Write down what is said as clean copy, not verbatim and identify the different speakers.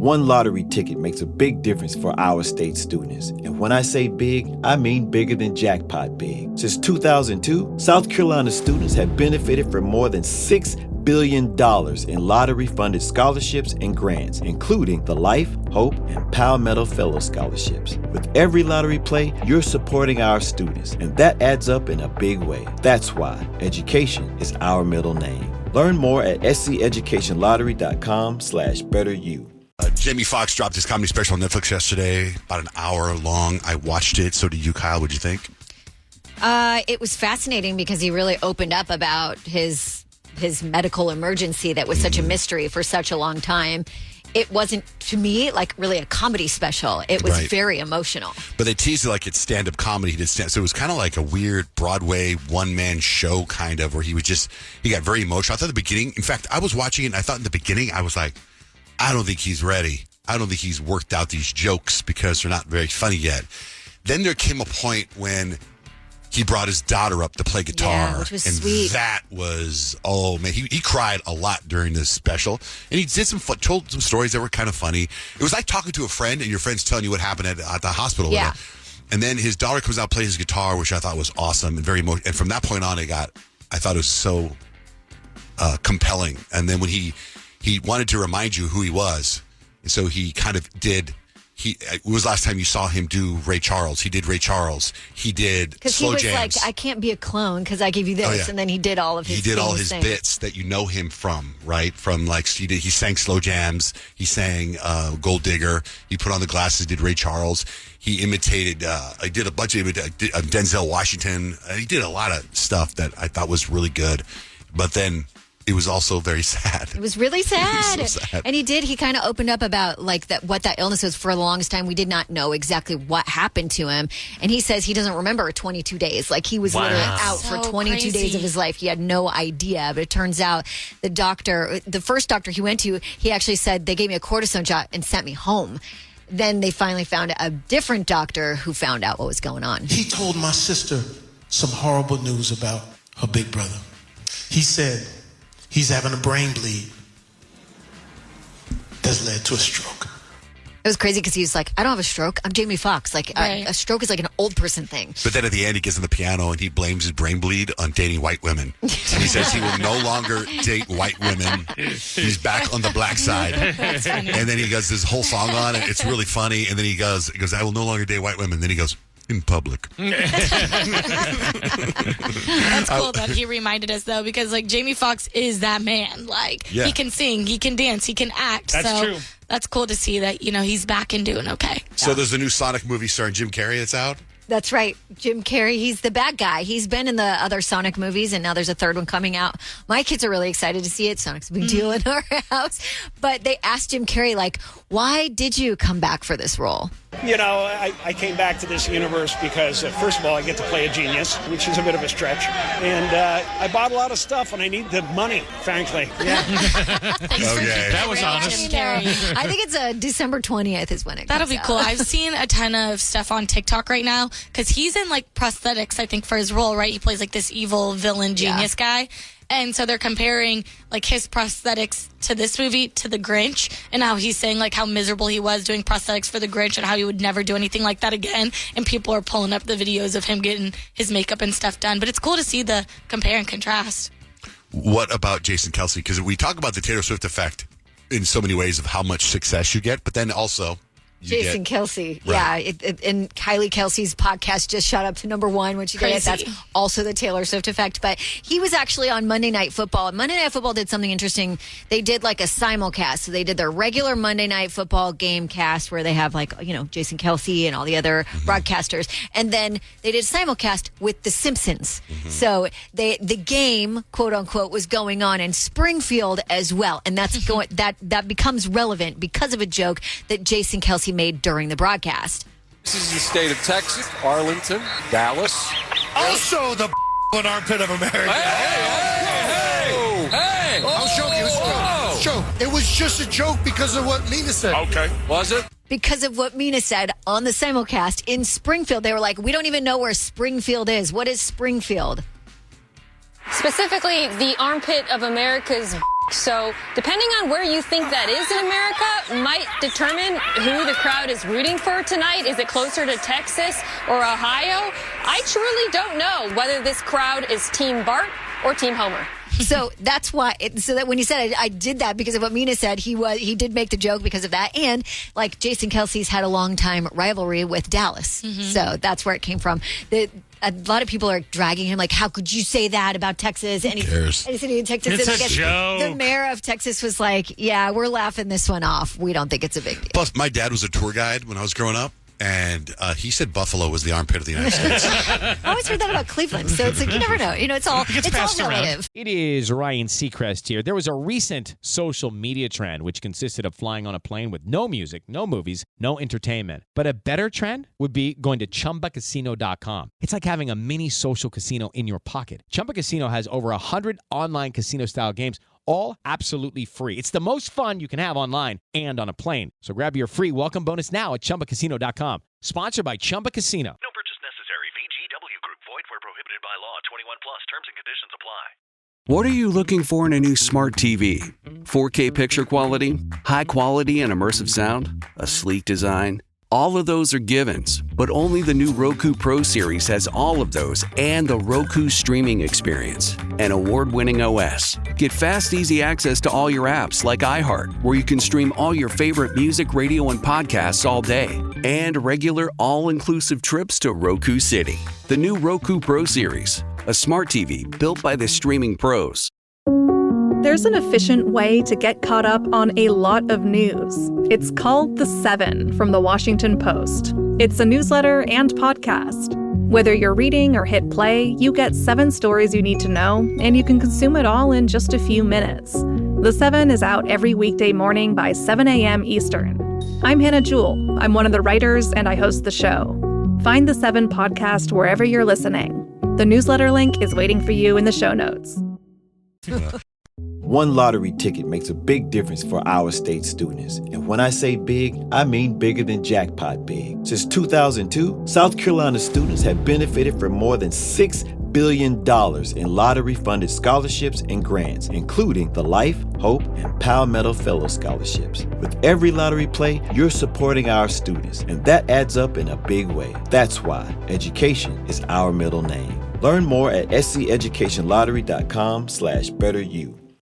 Speaker 1: One lottery ticket makes a big difference for our state students. And when I say big, I mean bigger than jackpot big. Since 2002, South Carolina students have benefited from more than $6 billion in lottery-funded scholarships and grants, including the Life, Hope, and Palmetto Fellow Scholarships. With every lottery play, you're supporting our students, and that adds up in a big way. That's why education is our middle name. Learn more at sceducationlottery.com/betteryou.
Speaker 2: Jamie Foxx dropped his comedy special on Netflix yesterday, about an hour long. I watched it. So did you, Kyle. What'd you think?
Speaker 3: It was fascinating because he really opened up about his medical emergency that was such a mystery for such a long time. It wasn't, to me, like really a comedy special. It was very emotional.
Speaker 2: But they teased it like it's stand-up comedy. He did so it was kind of like a weird Broadway one-man show kind of where he got very emotional. I thought at the beginning, in fact, I was watching it and I thought in the beginning, I was like, I don't think he's ready. I don't think he's worked out these jokes because they're not very funny yet. Then there came a point when he brought his daughter up to play guitar.
Speaker 3: Which was
Speaker 2: and
Speaker 3: sweet.
Speaker 2: That was, oh man, he cried a lot during this special. And he did told some stories that were kind of funny. It was like talking to a friend and your friend's telling you what happened at the hospital.
Speaker 3: Yeah.
Speaker 2: And then his daughter comes out, plays his guitar, which I thought was awesome and very emotional. And from that point on, I thought it was so compelling. And then when he wanted to remind you who he was. And so he kind of did. It was last time you saw him do Ray Charles. He did Ray Charles. He did slow jams. Because he was like,
Speaker 3: I can't be a clone because I gave you this. Oh, yeah. And then he did all of his
Speaker 2: bits that you know him from, right? From like, he sang slow jams. He sang Gold Digger. He put on the glasses, did Ray Charles. He imitated, I did a bunch of Denzel Washington. He did a lot of stuff that I thought was really good. But then it was also very sad.
Speaker 3: It was really sad.
Speaker 2: It was so sad.
Speaker 3: And he kind of opened up about like what that illness was. For the longest time, we did not know exactly what happened to him. And he says he doesn't remember 22 days. Like he was literally out for 22 days of his life. He had no idea. But it turns out the first doctor he went to, he actually said, they gave me a cortisone shot and sent me home. Then they finally found a different doctor who found out what was going on.
Speaker 4: He told my sister some horrible news about her big brother. He said he's having a brain bleed that's led to a stroke.
Speaker 3: It was crazy because he was like, I don't have a stroke. I'm Jamie Foxx. Like, a stroke is like an old person thing.
Speaker 2: But then at the end, he gets on the piano and he blames his brain bleed on dating white women. And he says he will no longer date white women. He's back on the black side. And then he goes this whole song on it. It's really funny. And then he goes, I will no longer date white women. Then he goes, in public.
Speaker 5: That's cool that he reminded us, though, because like Jamie Foxx is that man. Like he can sing, he can dance, he can act.
Speaker 6: That's true.
Speaker 5: That's cool to see that, he's back and doing okay.
Speaker 2: So there's a new Sonic movie starring Jim Carrey that's out.
Speaker 3: That's right. Jim Carrey, he's the bad guy. He's been in the other Sonic movies, and now there's a third one coming out. My kids are really excited to see it. Sonic's a big deal in our house. But they asked Jim Carrey, like, why did you come back for this role?
Speaker 6: I came back to this universe because, first of all, I get to play a genius, which is a bit of a stretch. And I bought a lot of stuff, and I need the money, frankly. Yeah.
Speaker 2: Okay.
Speaker 6: That was honest.
Speaker 5: Jim Carrey.
Speaker 3: I think it's December 20th is when it
Speaker 5: That'll
Speaker 3: comes
Speaker 5: be cool.
Speaker 3: out.
Speaker 5: I've seen a ton of stuff on TikTok right now because he's in like prosthetics, I think, for his role, right? He plays like this evil villain genius guy. And so they're comparing like his prosthetics to this movie to The Grinch, and how he's saying like how miserable he was doing prosthetics for The Grinch and how he would never do anything like that again. And people are pulling up the videos of him getting his makeup and stuff done. But it's cool to see the compare and contrast.
Speaker 2: What about Jason Kelce? Because we talk about the Taylor Swift effect in so many ways of how much success you get, but then also
Speaker 3: Jason Kelce. Right. Yeah. And Kylie Kelsey's podcast just shot up to number 1 when she did it. That's also the Taylor Swift effect. But he was actually on Monday Night Football. Monday Night Football did something interesting. They did like a simulcast. So they did their regular Monday Night Football game cast where they have like, Jason Kelce and all the other broadcasters. And then they did a simulcast with The Simpsons. So the game, quote unquote, was going on in Springfield as well. And that's that becomes relevant because of a joke that Jason Kelce made during the broadcast.
Speaker 7: This is the state of Texas, Arlington, Dallas.
Speaker 4: Also the armpit of America.
Speaker 7: Hey!
Speaker 4: I was joking. It was a joke. It was just a joke because of what Mina said.
Speaker 7: Okay. Was it?
Speaker 3: Because of what Mina said on the simulcast in Springfield. They were like, we don't even know where Springfield is. What is Springfield?
Speaker 8: Specifically, the armpit of America's So depending on where you think that is in America might determine who the crowd is rooting for tonight. Is it closer to Texas or Ohio? I truly don't know whether this crowd is Team Bart or Team Homer.
Speaker 3: So that's why. So that when he said I did that because of what Mina said, he did make the joke because of that, and like Jason Kelsey's had a long time rivalry with Dallas, so that's where it came from. A lot of people are dragging him, like, how could you say that about Texas? And he said he in Texas.
Speaker 9: It's a joke.
Speaker 3: The mayor of Texas was like, yeah, we're laughing this one off. We don't think it's a big deal.
Speaker 2: Plus, my dad was a tour guide when I was growing up, and he said Buffalo was the armpit of the United States.
Speaker 3: I always heard that about Cleveland, so it's like, you never know. It's all relative.
Speaker 9: It is Ryan Seacrest here. There was a recent social media trend which consisted of flying on a plane with no music, no movies, no entertainment. But a better trend would be going to ChumbaCasino.com. It's like having a mini social casino in your pocket. Chumba Casino has over 100 online casino-style games, all absolutely free. It's the most fun you can have online and on a plane. So grab your free welcome bonus now at ChumbaCasino.com. Sponsored by Chumba Casino.
Speaker 10: No purchase necessary. VGW Group. Void where prohibited by law. 21 plus. Terms and conditions apply.
Speaker 11: What are you looking for in a new smart TV? 4K picture quality? High quality and immersive sound? A sleek design? All of those are givens, but only the new Roku Pro Series has all of those and the Roku streaming experience, an award-winning OS. Get fast, easy access to all your apps like iHeart, where you can stream all your favorite music, radio, and podcasts all day, and regular all-inclusive trips to Roku City. The new Roku Pro Series, a smart TV built by the streaming pros.
Speaker 12: There's an efficient way to get caught up on a lot of news. It's called The Seven from The Washington Post. It's a newsletter and podcast. Whether you're reading or hit play, you get 7 stories you need to know, and you can consume it all in just a few minutes. The Seven is out every weekday morning by 7 a.m. Eastern. I'm Hannah Jewell. I'm one of the writers, and I host the show. Find The Seven podcast wherever you're listening. The newsletter link is waiting for you in the show notes.
Speaker 1: One lottery ticket makes a big difference for our state students. And when I say big, I mean bigger than jackpot big. Since 2002, South Carolina students have benefited from more than $6 billion in lottery-funded scholarships and grants, including the Life, Hope, and Palmetto Fellow Scholarships. With every lottery play, you're supporting our students, and that adds up in a big way. That's why education is our middle name. Learn more at sceducationlottery.com/betteryou.